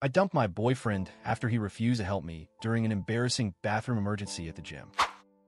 I dumped my boyfriend after he refused to help me during an embarrassing bathroom emergency at the gym.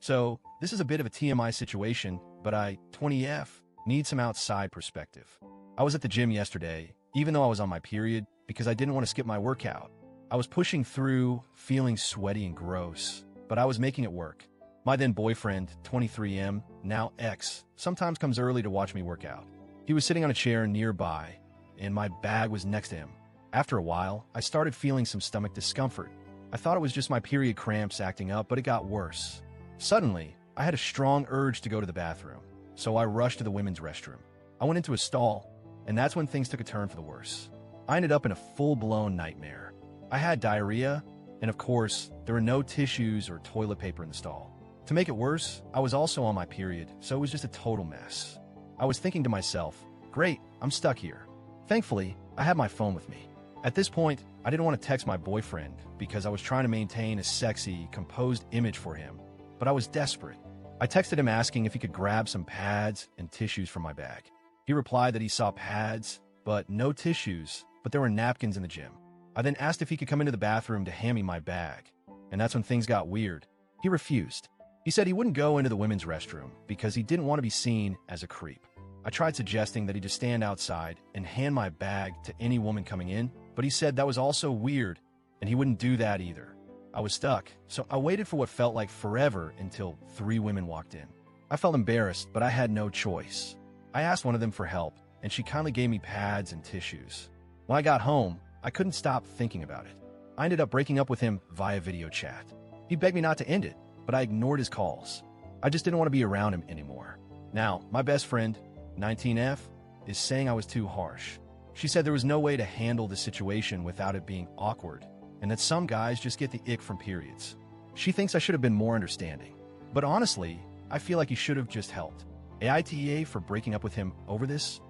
So, this is a bit of a TMI situation, but I, 20F, need some outside perspective. I was at the gym yesterday, even though I was on my period, because I didn't want to skip my workout. I was pushing through, feeling sweaty and gross, but I was making it work. My then boyfriend, 23M, now ex, sometimes comes early to watch me work out. He was sitting on a chair nearby, and my bag was next to him. After a while, I started feeling some stomach discomfort. I thought it was just my period cramps acting up, but it got worse. Suddenly, I had a strong urge to go to the bathroom, so I rushed to the women's restroom. I went into a stall, and that's when things took a turn for the worse. I ended up in a full-blown nightmare. I had diarrhea, and of course, there were no tissues or toilet paper in the stall. To make it worse, I was also on my period, so it was just a total mess. I was thinking to myself, great, I'm stuck here. Thankfully, I had my phone with me. At this point, I didn't want to text my boyfriend because I was trying to maintain a sexy, composed image for him, but I was desperate. I texted him asking if he could grab some pads and tissues from my bag. He replied that he saw pads, but no tissues, but there were napkins in the gym. I then asked if he could come into the bathroom to hand me my bag, and that's when things got weird. He refused. He said he wouldn't go into the women's restroom because he didn't want to be seen as a creep. I tried suggesting that he just stand outside and hand my bag to any woman coming in, but he said that was also weird, and he wouldn't do that either. I was stuck, so I waited for what felt like forever until 3 women walked in. I felt embarrassed, but I had no choice. I asked one of them for help, and she kindly gave me pads and tissues. When I got home, I couldn't stop thinking about it. I ended up breaking up with him via video chat. He begged me not to end it, but I ignored his calls. I just didn't want to be around him anymore. Now, my best friend, 19F, is saying I was too harsh. She said there was no way to handle the situation without it being awkward, and that some guys just get the ick from periods. She thinks I should have been more understanding. But honestly, I feel like he should have just helped. AITA for breaking up with him over this?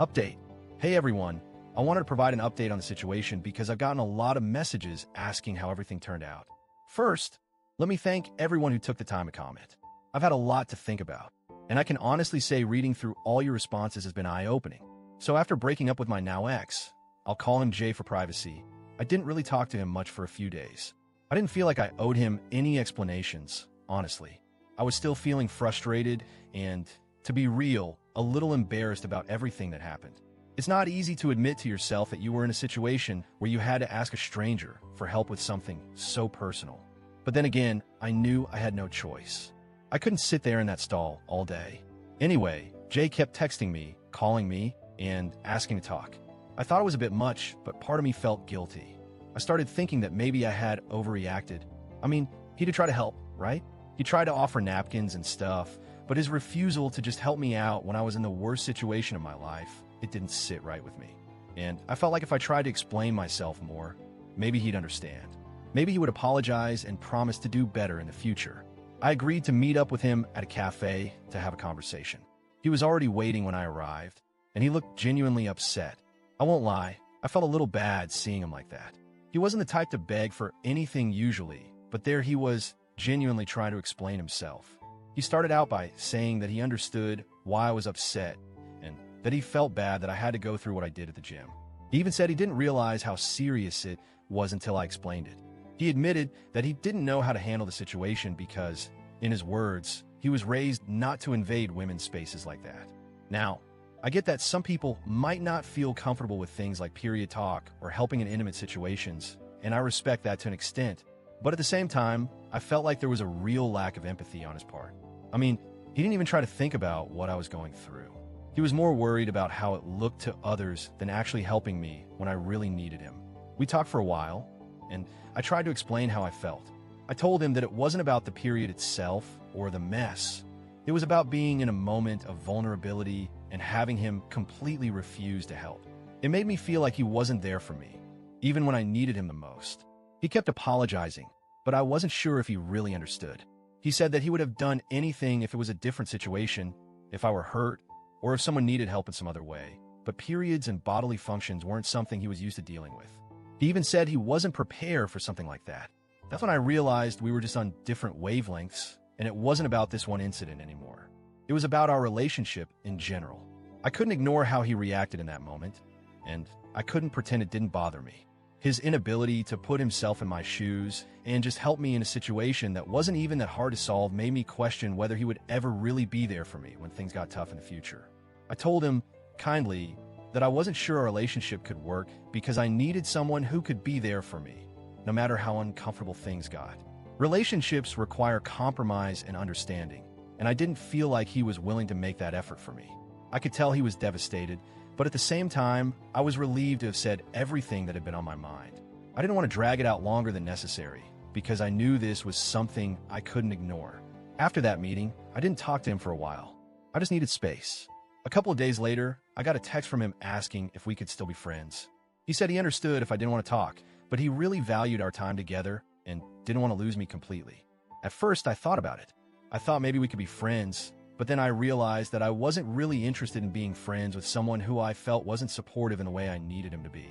Update. Hey everyone, I wanted to provide an update on the situation because I've gotten a lot of messages asking how everything turned out. First, let me thank everyone who took the time to comment. I've had a lot to think about, and I can honestly say reading through all your responses has been eye-opening. So after breaking up with my now ex, I'll call him Jay for privacy, I didn't really talk to him much for a few days. I didn't feel like I owed him any explanations, honestly. I was still feeling frustrated and, to be real, a little embarrassed about everything that happened. It's not easy to admit to yourself that you were in a situation where you had to ask a stranger for help with something so personal. But then again, I knew I had no choice. I couldn't sit there in that stall all day. Anyway, Jay kept texting me, calling me, and asking to talk. I thought it was a bit much, but part of me felt guilty. I started thinking that maybe I had overreacted. I mean, he did try to help, right? He tried to offer napkins and stuff, but his refusal to just help me out when I was in the worst situation of my life, it didn't sit right with me. And I felt like if I tried to explain myself more, maybe he'd understand. Maybe he would apologize and promise to do better in the future. I agreed to meet up with him at a cafe to have a conversation. He was already waiting when I arrived, and he looked genuinely upset. I won't lie, I felt a little bad seeing him like that. He wasn't the type to beg for anything usually, but there he was, genuinely trying to explain himself. He started out by saying that he understood why I was upset, and that he felt bad that I had to go through what I did at the gym. He even said he didn't realize how serious it was until I explained it. He admitted that he didn't know how to handle the situation because, in his words, he was raised not to invade women's spaces like that. Now, I get that some people might not feel comfortable with things like period talk or helping in intimate situations, and I respect that to an extent. But at the same time, I felt like there was a real lack of empathy on his part. I mean, he didn't even try to think about what I was going through. He was more worried about how it looked to others than actually helping me when I really needed him. We talked for a while, and I tried to explain how I felt. I told him that it wasn't about the period itself or the mess. It was about being in a moment of vulnerability and having him completely refuse to help. It made me feel like he wasn't there for me, even when I needed him the most. He kept apologizing, but I wasn't sure if he really understood. He said that he would have done anything if it was a different situation, if I were hurt, or if someone needed help in some other way, but periods and bodily functions weren't something he was used to dealing with. He even said he wasn't prepared for something like that. That's when I realized we were just on different wavelengths, and it wasn't about this one incident anymore. It was about our relationship in general. I couldn't ignore how he reacted in that moment, and I couldn't pretend it didn't bother me. His inability to put himself in my shoes and just help me in a situation that wasn't even that hard to solve made me question whether he would ever really be there for me when things got tough in the future. I told him, kindly, that I wasn't sure our relationship could work because I needed someone who could be there for me, no matter how uncomfortable things got. Relationships require compromise and understanding, and I didn't feel like he was willing to make that effort for me. I could tell he was devastated, but at the same time, I was relieved to have said everything that had been on my mind. I didn't want to drag it out longer than necessary, because I knew this was something I couldn't ignore. After that meeting, I didn't talk to him for a while. I just needed space. A couple of days later, I got a text from him asking if we could still be friends. He said he understood if I didn't want to talk, but he really valued our time together and didn't want to lose me completely. At first, I thought about it. I thought maybe we could be friends, but then I realized that I wasn't really interested in being friends with someone who I felt wasn't supportive in the way I needed him to be.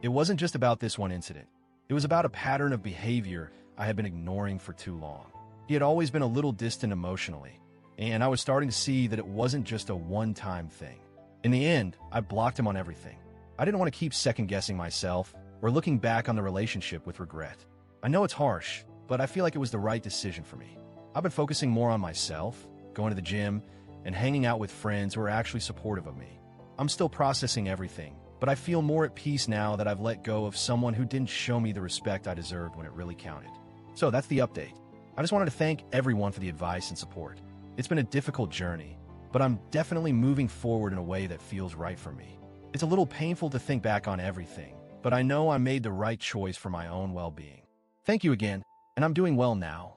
It wasn't just about this one incident. It was about a pattern of behavior I had been ignoring for too long. He had always been a little distant emotionally, and I was starting to see that it wasn't just a one-time thing. In the end, I blocked him on everything. I didn't want to keep second-guessing myself or looking back on the relationship with regret. I know it's harsh, but I feel like it was the right decision for me. I've been focusing more on myself, going to the gym, and hanging out with friends who are actually supportive of me. I'm still processing everything, but I feel more at peace now that I've let go of someone who didn't show me the respect I deserved when it really counted. So that's the update. I just wanted to thank everyone for the advice and support. It's been a difficult journey, but I'm definitely moving forward in a way that feels right for me. It's a little painful to think back on everything, but I know I made the right choice for my own well-being. Thank you again, and I'm doing well now.